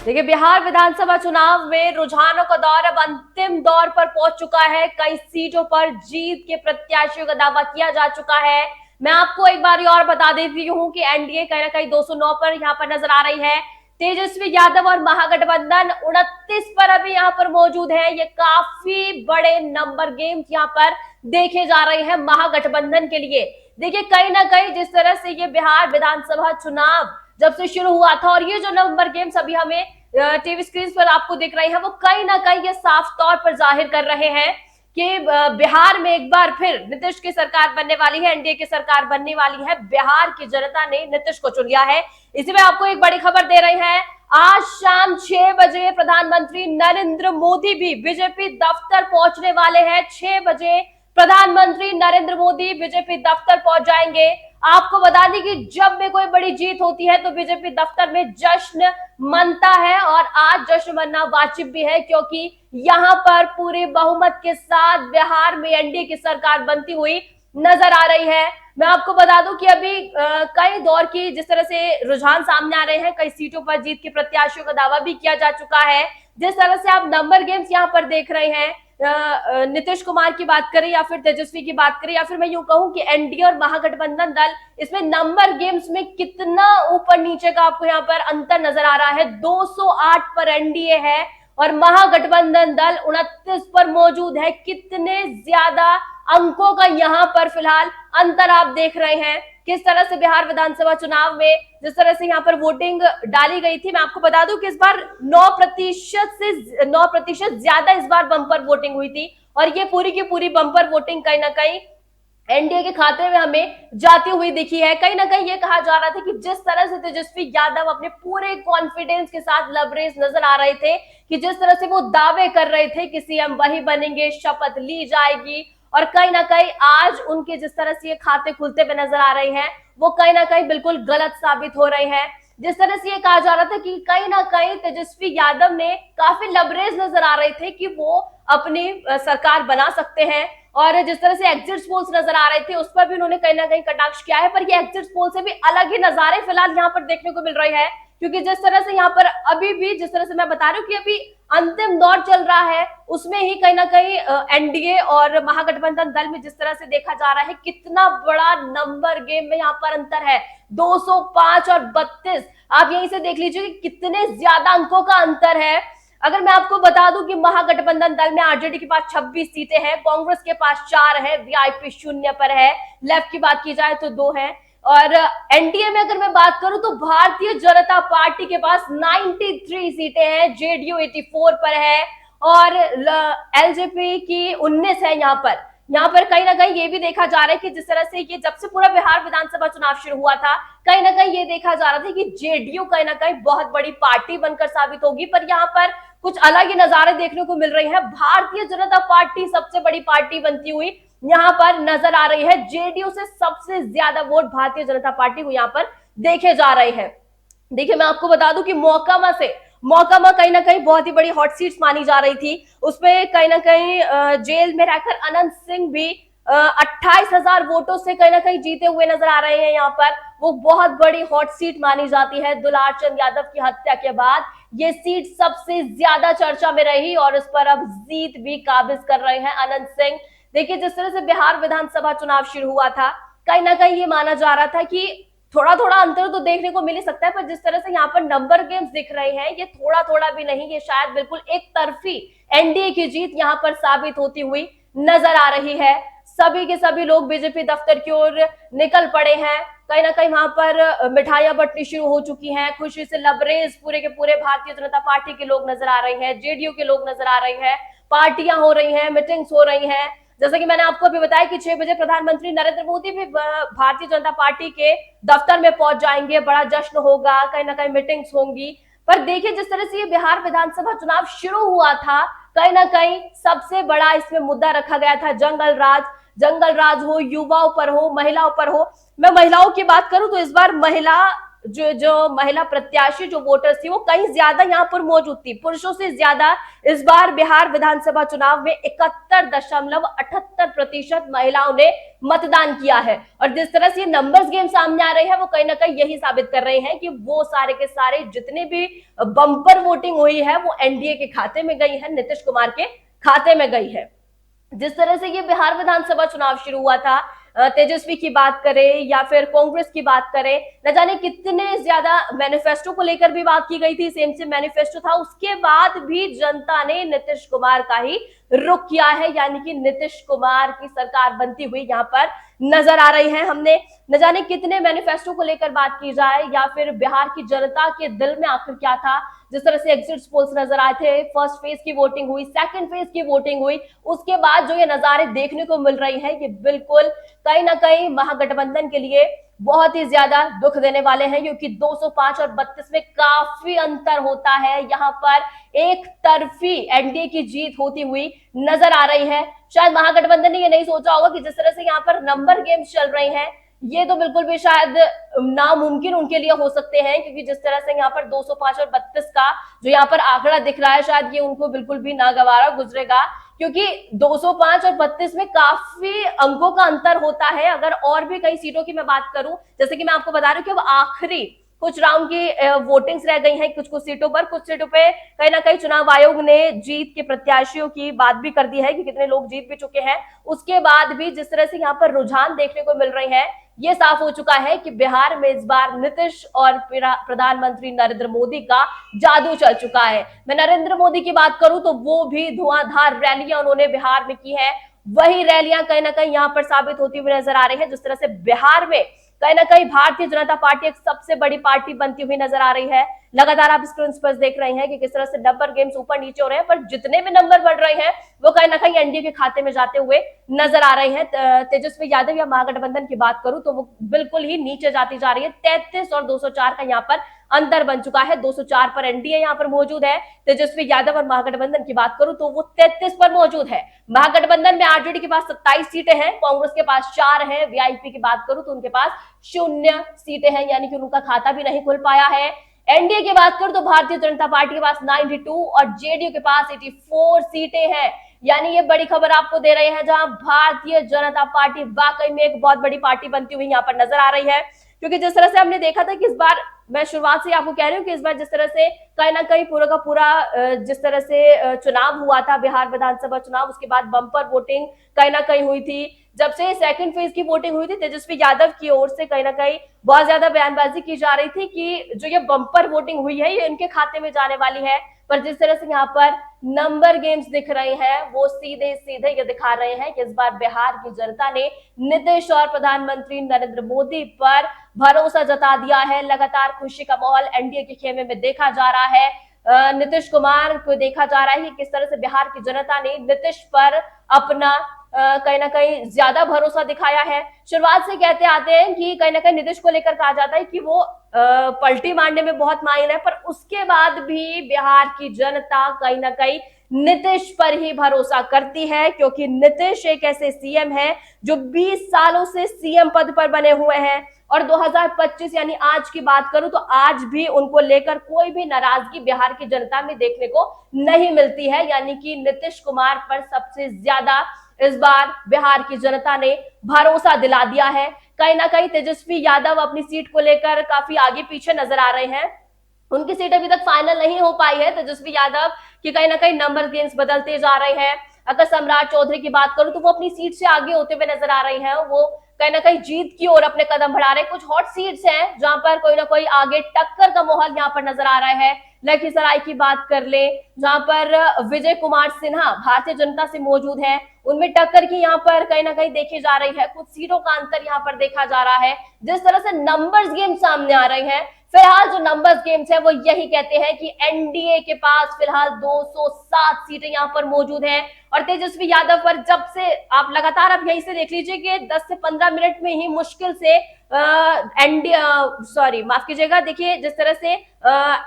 देखिए, बिहार विधानसभा चुनाव में रुझानों का दौर अब अंतिम दौर पर पहुंच चुका है। कई सीटों पर जीत के प्रत्याशियों का दावा किया जा चुका है। मैं आपको एक बार और बता देती हूं कि एनडीए कहीं ना कहीं 209 पर यहां पर नजर आ रही है। तेजस्वी यादव और महागठबंधन 29 पर अभी यहां पर मौजूद है। ये काफी बड़े नंबर गेम्स यहां पर देखे जा रहे हैं महागठबंधन के लिए। देखिए, कहीं ना कहीं जिस तरह से ये बिहार विधानसभा चुनाव जब से शुरू हुआ था और ये जो नंबर गेम्स अभी हमें टीवी स्क्रीन पर आपको दिख रहे हैं, वो कहीं ना कहीं ये साफ तौर पर जाहिर कर रहे हैं कि बिहार में एक बार फिर नीतीश की सरकार बनने वाली है, एनडीए की सरकार बनने वाली है। बिहार की जनता ने नीतीश को चुन लिया है। इसी में आपको एक बड़ी खबर दे रहे हैं। आज शाम 6 बजे प्रधानमंत्री नरेंद्र मोदी भी बीजेपी दफ्तर पहुंचने वाले हैं। 6 बजे प्रधानमंत्री नरेंद्र मोदी बीजेपी दफ्तर पहुंच जाएंगे। आपको बता दें कि जब भी कोई बड़ी जीत होती है तो बीजेपी दफ्तर में जश्न मनता है, और आज जश्न मनना वाजिब भी है, क्योंकि यहां पर पूरे बहुमत के साथ बिहार में एनडीए की सरकार बनती हुई नजर आ रही है। मैं आपको बता दूं कि अभी कई दौर की जिस तरह से रुझान सामने आ रहे हैं, कई सीटों पर जीत के प्रत्याशियों का दावा भी किया जा चुका है। जिस तरह से आप नंबर गेम्स यहां पर देख रहे हैं, नीतीश कुमार की बात करें या फिर तेजस्वी की बात करें, या फिर मैं यूं कहूं कि एनडीए और महागठबंधन दल, इसमें नंबर गेम्स में कितना ऊपर नीचे का आपको यहां पर अंतर नजर आ रहा है। 208 पर एनडीए है और महागठबंधन दल 29 पर मौजूद है। कितने ज्यादा अंकों का यहां पर फिलहाल अंतर आप देख रहे हैं। किस तरह से बिहार विधानसभा चुनाव में जिस तरह से यहां पर वोटिंग डाली गई थी, मैं आपको बता दूं कि इस बार 9% ज्यादा इस बार बम्पर वोटिंग हुई थी, और ये पूरी की पूरी बम्पर वोटिंग कहीं ना कहीं एनडीए के खाते में हमें जाती हुई दिखी है। कहीं ना कहीं ये कहा जा रहा था कि जिस तरह से तेजस्वी यादव अपने पूरे कॉन्फिडेंस के साथ लबरेज नजर आ रहे थे, कि जिस तरह से वो दावे कर रहे थे कि सीएम वही बनेंगे, शपथ ली जाएगी, और कहीं ना कहीं आज उनके जिस तरह से ये खाते खुलते हुए नजर आ रहे हैं, वो कहीं ना कहीं बिल्कुल गलत साबित हो रहे हैं। जिस तरह से ये कहा जा रहा था कि कहीं ना कहीं तेजस्वी यादव ने काफी लबरेज नजर आ रहे थे कि वो अपनी सरकार बना सकते हैं, और जिस तरह से एग्जिट पोल्स नजर आ रहे थे उस पर भी उन्होंने कहीं ना कहीं कटाक्ष किया है। पर ये एग्जिट पोल से भी अलग ही नजारे फिलहाल यहाँ पर देखने को मिल रहे हैं, क्योंकि जिस तरह से यहाँ पर अभी भी जिस तरह से मैं बता रही हूँ कि अभी अंतिम दौर चल रहा है, उसमें ही कहीं ना कहीं एनडीए और महागठबंधन दल में जिस तरह से देखा जा रहा है कितना बड़ा नंबर गेम में यहाँ पर अंतर है। 205 और 32, आप यहीं से देख लीजिए कि कितने ज्यादा अंकों का अंतर है। अगर मैं आपको बता दूं कि महागठबंधन दल में आरजेडी के पास 26 सीटें हैं, कांग्रेस के पास 4 है, वीआईपी 0 पर है, लेफ्ट की बात की जाए तो 2 है, और एनडीए में अगर मैं बात करूं तो भारतीय जनता पार्टी के पास 93 सीटें हैं, जेडीयू 84 पर है, और एलजेपी की 19 है। यहाँ पर कहीं ना कहीं ये भी देखा जा रहा है कि जिस तरह से ये जब से पूरा बिहार विधानसभा चुनाव शुरू हुआ था, कहीं ना कहीं ये देखा जा रहा था कि जेडीयू कहीं ना कहीं बहुत बड़ी पार्टी बनकर साबित होगी, पर यहाँ पर कुछ अलग ही नजारे देखने को मिल रहे हैं। भारतीय जनता पार्टी सबसे बड़ी पार्टी बनती हुई यहाँ पर नजर आ रही है। जेडीयू से सबसे ज्यादा वोट भारतीय जनता पार्टी को यहाँ पर देखे जा रहे हैं। देखिए, मैं आपको बता दूं कि मौकामा कहीं ना कहीं बहुत ही बड़ी हॉट सीट्स मानी जा रही थी। उसमें कहीं ना कहीं जेल में रहकर अनंत सिंह भी 28,000 वोटों से कहीं ना कहीं जीते हुए नजर आ रहे हैं। यहाँ पर वो बहुत बड़ी हॉट सीट मानी जाती है। दुलार चंद यादव की हत्या के बाद ये सीट सबसे ज्यादा चर्चा में रही, और इस पर अब जीत भी काबिज कर रहे हैं अनंत सिंह। देखिए, जिस तरह से बिहार विधानसभा चुनाव शुरू हुआ था, कहीं ना कहीं ये माना जा रहा था कि थोड़ा थोड़ा अंतर तो देखने को मिल ही सकता है, पर जिस तरह से यहाँ पर नंबर गेम्स दिख रहे हैं, ये थोड़ा थोड़ा भी नहीं, ये शायद बिल्कुल एक तरफी एनडीए की जीत यहाँ पर साबित होती हुई नजर आ रही है। सभी के सभी लोग बीजेपी दफ्तर की ओर निकल पड़े हैं। कहीं ना कहीं वहां पर मिठाइयां बंटनी शुरू हो चुकी हैं। खुशी से लबरेज पूरे के पूरे भारतीय जनता पार्टी के लोग नजर आ रहे हैं, जेडीयू के लोग नजर आ रहे हैं, पार्टियां हो रही हैं, मीटिंग्स हो रही हैं। जैसा कि मैंने आपको अभी बताया कि 6 बजे प्रधानमंत्री नरेंद्र मोदी भी भारतीय जनता पार्टी के दफ्तर में पहुंच जाएंगे। बड़ा जश्न होगा, कहीं ना कहीं मीटिंग्स होंगी। पर देखिए, जिस तरह से ये बिहार विधानसभा चुनाव शुरू हुआ था, कहीं ना कहीं सबसे बड़ा इसमें मुद्दा रखा गया था जंगल राज हो, युवाओं पर हो, महिलाओं पर हो। मैं महिलाओं की बात करूं तो इस बार महिला जो जो महिला प्रत्याशी जो वोटर्स थी वो कहीं ज्यादा यहाँ पर मौजूद थी, पुरुषों से ज्यादा। इस बार बिहार विधानसभा चुनाव में 71.78% महिलाओं ने मतदान किया है। और जिस तरह से ये नंबर्स गेम सामने आ रहे हैं वो कहीं ना कहीं यही साबित कर रहे हैं कि वो सारे के सारे जितने भी बम्पर वोटिंग हुई है वो एनडीए के खाते में गई है, नीतीश कुमार के खाते में गई है। जिस तरह से ये बिहार विधानसभा चुनाव शुरू हुआ था, तेजस्वी की बात करें या फिर कांग्रेस की बात करें, न जाने कितने ज्यादा मैनिफेस्टो को लेकर भी बात की गई थी, सेम सेम मैनिफेस्टो था, उसके बाद भी जनता ने नीतीश कुमार का ही रुख किया है, यानी कि नीतीश कुमार की सरकार बनती हुई यहाँ पर नजर आ रही है। हमने न जाने कितने मैनिफेस्टो को लेकर बात की जाए या फिर बिहार की जनता के दिल में आखिर क्या था, जिस तरह से एग्जिट पोल्स नजर आए थे, फर्स्ट फेज की वोटिंग हुई, सेकंड फेज की वोटिंग हुई, उसके बाद जो ये नजारे देखने को मिल रही है ये बिल्कुल कहीं ना कहीं महागठबंधन के लिए बहुत ही ज्यादा दुख देने वाले हैं, क्योंकि 205 और 32 में काफी अंतर होता है। यहाँ पर एक तरफी एनडीए की जीत होती हुई नजर आ रही है। शायद महागठबंधन ने ये नहीं सोचा होगा कि जिस तरह से यहाँ पर नंबर गेम्स चल रहे हैं ये तो बिल्कुल भी शायद नामुमकिन उनके लिए हो सकते हैं, क्योंकि जिस तरह से यहाँ पर 205 और 32 का जो यहाँ पर आंकड़ा दिख रहा है शायद ये उनको बिल्कुल भी नागवारा गुजरेगा, क्योंकि 205 और 32 में काफी अंकों का अंतर होता है। अगर और भी कई सीटों की मैं बात करूं, जैसे कि मैं आपको बता रही हूँ कि अब आखिरी कुछ राउंड की वोटिंग्स रह गई हैं कुछ कुछ सीटों पर, कुछ सीटों पे कहीं ना कहीं चुनाव आयोग ने जीत के प्रत्याशियों की बात भी कर दी है कि कितने लोग जीत भी चुके हैं। उसके बाद भी जिस तरह से यहाँ पर रुझान देखने को मिल रहे हैं ये साफ हो चुका है कि बिहार में इस बार नीतीश और प्रधानमंत्री नरेंद्र मोदी का जादू चल चुका है। मैं नरेंद्र मोदी की बात करूं तो वो भी धुआंधार रैलियां उन्होंने बिहार में की है, वही रैलियां कहीं ना कहीं यहाँ पर साबित होती हुई नजर आ रही है। जिस तरह से बिहार में कहीं ना कहीं भारतीय जनता पार्टी एक सबसे बड़ी पार्टी बनती हुई नजर आ रही है। लगातार आप स्क्रीन पर देख रहे हैं कि किस तरह से नंबर गेम्स ऊपर नीचे हो रहे हैं, पर जितने भी नंबर बढ़ रहे हैं वो कहीं ना कहीं एनडीए के खाते में जाते हुए नजर आ रहे हैं। तेजस्वी यादव या महागठबंधन की बात करूं तो वो बिल्कुल ही नीचे जाती जा रही है। 33 और 204 का यहाँ पर अंतर बन चुका है। 204 पर एनडीए यहाँ पर मौजूद है। तेजस्वी यादव और महागठबंधन की बात करूं तो वो 33 पर मौजूद है। महागठबंधन में आरजेडी के पास 27 सीटें हैं, कांग्रेस के पास 4 है, वीआईपी की बात करूं तो उनके पास 0 सीटें हैं, यानी कि उनका खाता भी नहीं खुल पाया है। एनडीए की बात करूं तो भारतीय जनता पार्टी के पास 92 और जेडीयू के पास 84 सीटें हैं। यानी ये बड़ी खबर आपको दे रहे हैं जहां भारतीय जनता पार्टी वाकई में एक बहुत बड़ी पार्टी बनती हुई यहाँ पर नजर आ रही है। क्योंकि जिस तरह से हमने देखा था कि इस बार, मैं शुरुआत से आपको कह रही हूँ कि इस बार जिस तरह से कहीं ना कहीं पूरा का पूरा जिस तरह से चुनाव हुआ था बिहार विधानसभा चुनाव, उसके बाद बम्पर वोटिंग कहीं ना कहीं हुई थी। जब से सेकंड फेज की वोटिंग हुई थी तेजस्वी यादव की ओर से कहीं ना कहीं बहुत ज्यादा बयानबाजी की जा रही थी कि जो ये बम्पर वोटिंग हुई है ये इनके खाते में जाने वाली है। पर जिस तरह से यहाँ पर नंबर गेम्स दिख रहे हैं वो सीधे सीधे ये दिखा रहे हैं कि इस बार बिहार की जनता ने नीतीश और प्रधानमंत्री नरेंद्र मोदी पर भरोसा जता दिया है। लगातार खुशी का माहौल एनडीए के खेमे में देखा जा रहा है। नीतीश कुमार को देखा जा रहा है कि किस तरह से बिहार की जनता ने नीतीश पर अपना कहीं ना कहीं ज्यादा भरोसा दिखाया है। शुरुआत से कहते आते हैं कि कहीं ना कहीं नीतीश को लेकर कहा जाता है कि वो पलटी मारने में बहुत माहिर है, पर उसके बाद भी बिहार की जनता कहीं ना कहीं नीतीश पर ही भरोसा करती है, क्योंकि नीतीश एक ऐसे सीएम है जो 20 सालों से सीएम पद पर बने हुए हैं। और 2025 यानी आज की बात करूं तो आज भी उनको लेकर कोई भी नाराजगी बिहार की जनता में देखने को नहीं मिलती है। यानी कि नीतीश कुमार पर सबसे ज्यादा इस बार बिहार की जनता ने भरोसा दिला दिया है। कहीं ना कहीं तेजस्वी यादव अपनी सीट को लेकर काफी आगे पीछे नजर आ रहे हैं, उनकी सीट अभी तक फाइनल नहीं हो पाई है। तेजस्वी यादव की कहीं ना कहीं नंबर गेम्स बदलते जा रहे हैं। अगर सम्राट चौधरी की बात करूं तो वो अपनी सीट से आगे होते हुए नजर आ रही हैं, वो कहीं ना कहीं जीत की ओर अपने कदम बढ़ा रहे हैं। कुछ हॉट सीट्स हैं जहां पर कोई ना कोई आगे टक्कर का माहौल यहाँ पर नजर आ रहा है। लखीसराय की बात कर ले जहां पर विजय कुमार सिन्हा भारतीय जनता से मौजूद है, उनमें टक्कर की यहाँ पर कहीं ना कहीं देखी जा रही है। कुछ सीटों का अंतर यहाँ पर देखा जा रहा है। जिस तरह से नंबर्स गेम सामने आ रहे हैं, फिलहाल जो नंबर्स गेम्स है वो यही कहते हैं कि एनडीए के पास फिलहाल 207 सीटें यहाँ पर मौजूद हैं और तेजस्वी यादव पर जब से आप लगातार आप यहीं से देख लीजिए कि 10 से 15 मिनट में ही मुश्किल से एनडीए सॉरी माफ कीजिएगा, देखिए जिस तरह से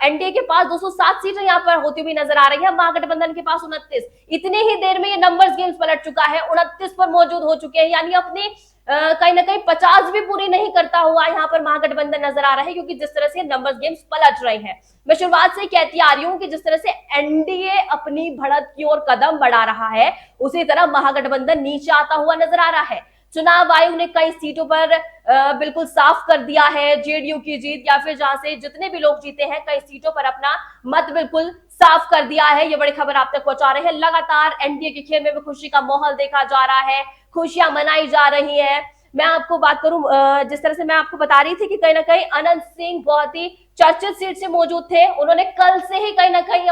एनडीए के पास 207 सीटें यहाँ पर होती हुई नजर आ रही है, महागठबंधन के पास 29। इतनी ही देर में ये नंबर्स गेम्स पलट चुका है, 29 पर मौजूद हो चुके हैं, यानी अपनी कहीं ना कहीं 50 भी पूरी नहीं करता हुआ यहाँ पर महागठबंधन नजर आ रहा है, क्योंकि जिस तरह से नंबर्स गेम्स पलट रहे हैं। मैं शुरुआत से कहती आ रही हूँ कि जिस तरह से एनडीए अपनी बढ़त की ओर कदम बढ़ा रहा है, उसी तरह महागठबंधन नीचे आता हुआ नजर आ रहा है। चुनाव आयोग ने कई सीटों पर बिल्कुल साफ कर दिया है जेडीयू की जीत, या फिर जहां से जितने भी लोग जीते हैं कई सीटों पर अपना मत बिल्कुल साफ कर दिया है। ये बड़ी खबर आप तक पहुंचा रहे हैं। लगातार एनडीए के खेमे में खुशी का माहौल देखा जा रहा है, खुशियां मनाई जा रही है। मैं आपको बात करूं, जिस तरह से मैं आपको बता रही थी कि कहीं ना कहीं अनंत सिंह बहुत ही चर्चित सीट से मौजूद थे, उन्होंने कल से ही कहीं ना कहीं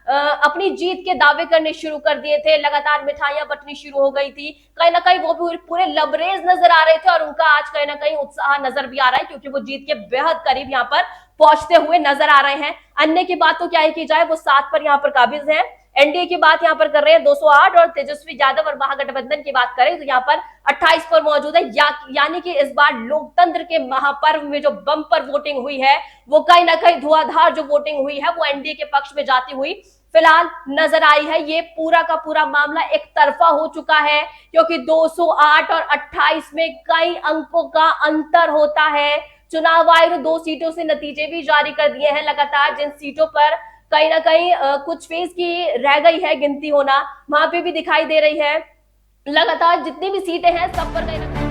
अपनी जीत के दावे करने शुरू कर दिए थे, लगातार मिठाइयां बंटनी शुरू हो गई थी, कहीं ना कहीं वो भी पूरे लबरेज नजर आ रहे थे और उनका आज कहीं ना कहीं उत्साह नजर भी आ रहा है, क्योंकि वो जीत के बेहद करीब यहाँ पर पहुंचते हुए नजर आ रहे हैं। अन्य की बात तो क्या ही की जाए, वो 7 पर यहाँ पर काबिज है। एनडीए की बात यहाँ पर कर रहे हैं 208, और तेजस्वी यादव और महागठबंधन की बात करें तो यहाँ पर 28 पर मौजूद है। यानी कि इस बार लोकतंत्र के महापर्व में जो बम्पर वोटिंग हुई है, वो कहीं ना कहीं धुआंधार जो वोटिंग हुई है वो एनडीए के पक्ष में जाती हुई फिलहाल नजर आई है। ये पूरा का पूरा मामला एक तरफा हो चुका है, क्योंकि 208 और 28 में कई अंकों का अंतर होता है। चुनाव आयोग ने 2 सीटों से नतीजे भी जारी कर दिए हैं। लगातार जिन सीटों पर कहीं ना कहीं कुछ फेज की रह गई है गिनती होना, वहां पे भी दिखाई दे रही है। लगातार जितनी भी सीटें हैं सब पर कहीं ना